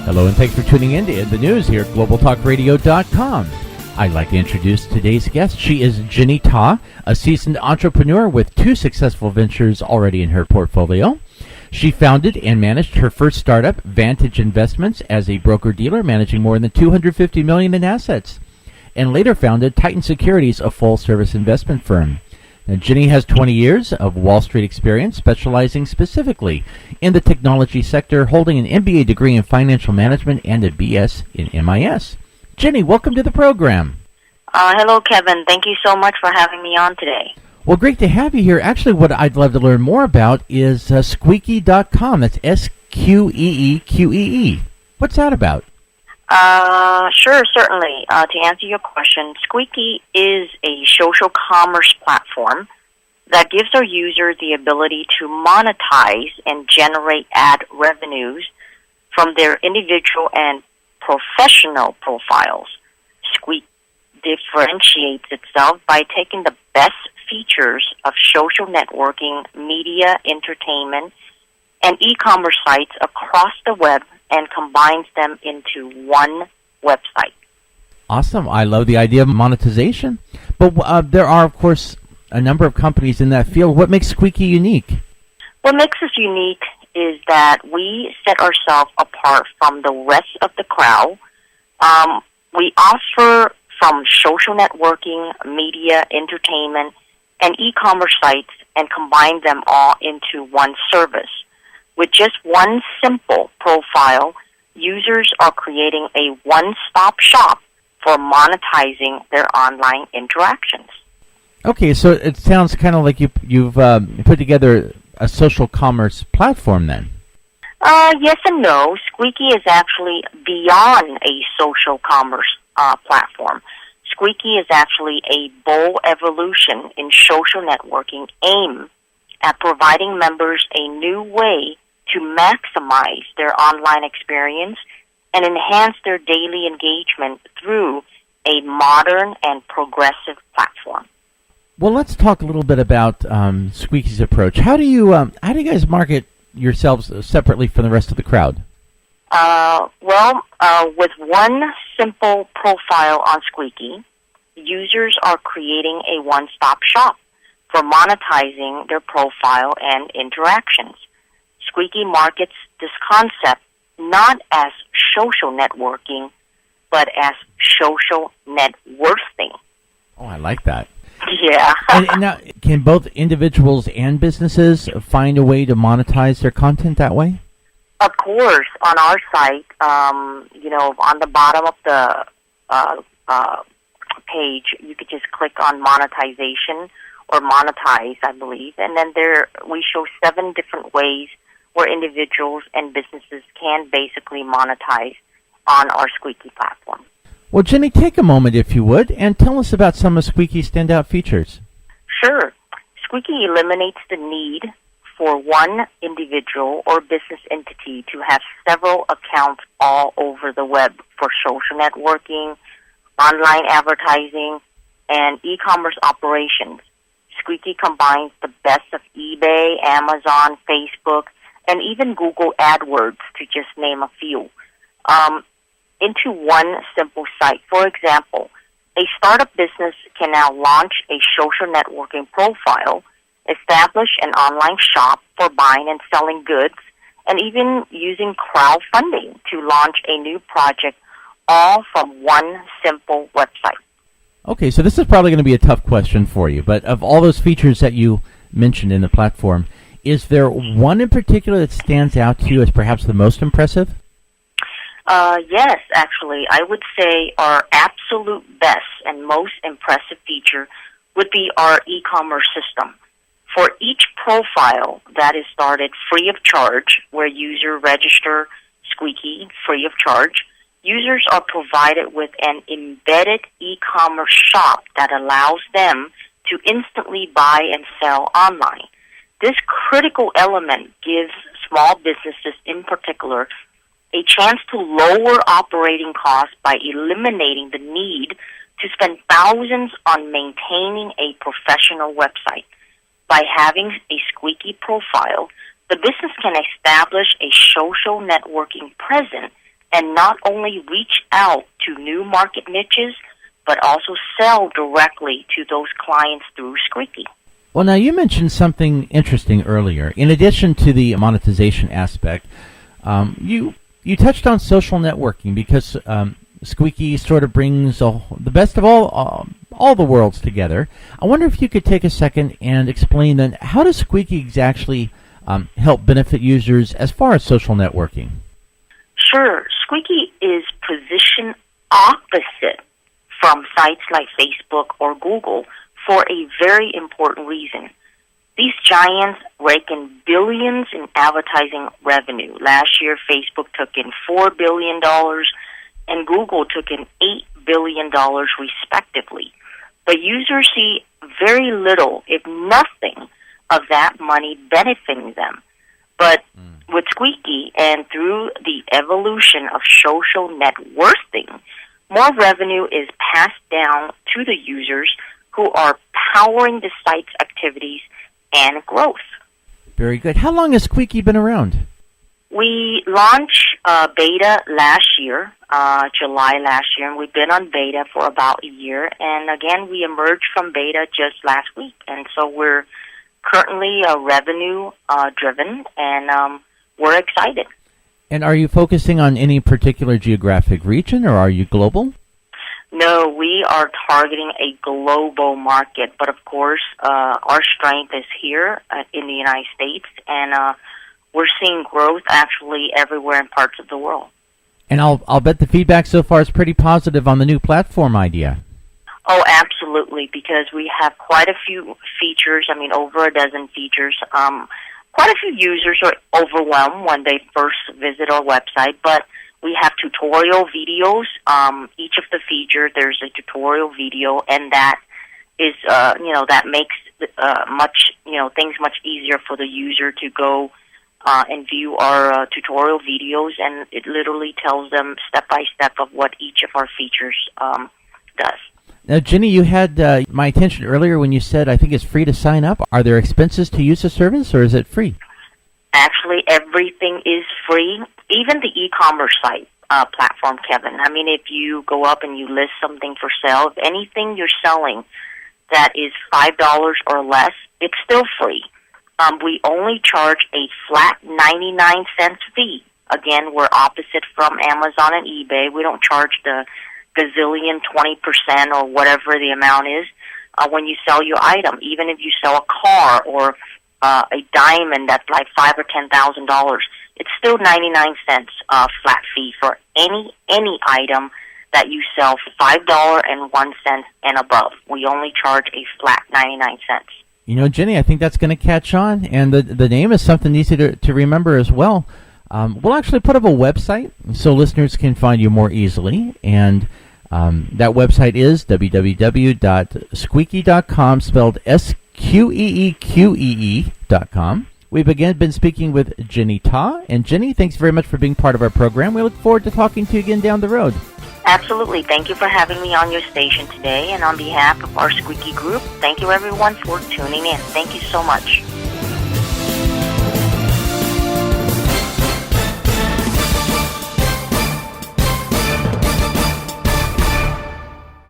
Hello, and thanks for tuning in to the news here at globaltalkradio.com. I'd like to introduce today's guest. She is Ginny Ta, a seasoned entrepreneur with 2 successful ventures already in her portfolio. She founded and managed her first startup, Vantage Investments, as a broker-dealer managing more than $250 million in assets, and later founded Titan Securities, a full-service investment firm. Now, Ginny has 20 years of Wall Street experience, specializing specifically in the technology sector, holding an MBA degree in financial management and a BS in MIS. Ginny, welcome to the program. Hello, Kevin. Thank you so much for having me on today. Well, great to have you here. Actually, what I'd love to learn more about is Squeaky.com. That's Squeeqee. What's that about? Sure, certainly. To answer your question, Squeaky is a social commerce platform that gives our user the ability to monetize and generate ad revenues from their individual and professional profiles. Squeaky differentiates itself by taking the best features of social networking, media, entertainment, and e-commerce sites across the web and combines them into one website. Awesome. I love the idea of monetization. But there are, of course, a number of companies in that field. What makes Squeaky unique? What makes us unique is that we set ourselves apart from the rest of the crowd. We offer from social networking, media, entertainment, and e-commerce sites and combine them all into one service. With just one simple profile, users are creating a one-stop shop for monetizing their online interactions. Okay, so it sounds kind of like you've put together a social commerce platform then. Yes and no. Squeaky is actually beyond a social commerce platform. Squeaky is actually a bold evolution in social networking aimed at providing members a new way to maximize their online experience and enhance their daily engagement through a modern and progressive platform. Well, let's talk a little bit about Squeaky's approach. How do you guys market yourselves separately from the rest of the crowd? With one simple profile on Squeaky, users are creating a one-stop shop for monetizing their profile and interactions. Squeaky markets this concept not as social networking, but as social net worthing. Oh, I like that. Yeah. and now, can both individuals and businesses find a way to monetize their content that way? Of course, on our site, on the bottom of the page, you could just click on monetization or monetize, I believe, and then we show 7 different ways where individuals and businesses can basically monetize on our Squeaky platform. Well, Jenny, take a moment, if you would, and tell us about some of Squeaky's standout features. Sure. Squeaky eliminates the need for one individual or business entity to have several accounts all over the web for social networking, online advertising, and e-commerce operations. Squeaky combines the best of eBay, Amazon, Facebook, and even Google AdWords, to just name a few, into one simple site. For example, a startup business can now launch a social networking profile, establish an online shop for buying and selling goods, and even using crowdfunding to launch a new project, all from one simple website. Okay, so this is probably going to be a tough question for you, but of all those features that you mentioned in the platform, is there one in particular that stands out to you as perhaps the most impressive? Yes, actually. I would say our absolute best and most impressive feature would be our e-commerce system. For each profile that is started free of charge, where users register Squeaky free of charge, users are provided with an embedded e-commerce shop that allows them to instantly buy and sell online. This critical element gives small businesses in particular a chance to lower operating costs by eliminating the need to spend thousands on maintaining a professional website. By having a Squeaky profile, the business can establish a social networking presence and not only reach out to new market niches, but also sell directly to those clients through Squeaky. Well, now you mentioned something interesting earlier. In addition to the monetization aspect, you touched on social networking because Squeaky sort of brings the best of all the worlds together. I wonder if you could take a second and explain then how does Squeaky actually help benefit users as far as social networking? Sure. Squeaky is positioned opposite from sites like Facebook or Google for a very important reason. These giants rake in billions in advertising revenue. Last year, Facebook took in $4 billion and Google took in $8 billion respectively. But users see very little, if nothing, of that money benefiting them. But with Squeaky and through the evolution of social networking, more revenue is passed down to the users who are powering the site's activities and growth. Very good. How long has Squeaky been around? We launched beta last year, July last year, and we've been on beta for about a year. And again, we emerged from beta just last week. And so we're currently revenue driven, and we're excited. And are you focusing on any particular geographic region, or are you global? No, we are targeting a global market, but of course, our strength is here in the United States, and we're seeing growth actually everywhere in parts of the world. And I'll bet the feedback so far is pretty positive on the new platform idea. Oh, absolutely, because we have quite a few features, over a dozen features. Quite a few users are overwhelmed when they first visit our website, but we have tutorial videos. Each of the features, there's a tutorial video, and that is, that makes things much easier for the user to go and view our tutorial videos, and it literally tells them step by step of what each of our features does. Now, Jenny, you had my attention earlier when you said I think it's free to sign up. Are there expenses to use the service, or is it free? Actually, everything is free, even the e-commerce site platform, Kevin. If you go up and you list something for sale, if anything you're selling that is $5 or less, it's still free. We only charge a flat 99-cent fee. Again, we're opposite from Amazon and eBay. We don't charge the gazillion 20% or whatever the amount is when you sell your item. Even if you sell a car or a diamond that's like $5,000 or $10,000, it's still 99 cents flat fee for any item that you sell $5.01 and above. We only charge a flat 99 cents. Jenny, I think that's going to catch on, and the name is something easy to remember as well. We'll actually put up a website so listeners can find you more easily, and that website is www.squeaky.com, spelled SQEEQEE.com. We've again been speaking with Jenny Ta, and Jenny, thanks very much for being part of our program. We look forward to talking to you again down the road. Absolutely. Thank you for having me on your station today, and on behalf of our Squeaky group, thank you everyone for tuning in. Thank you so much.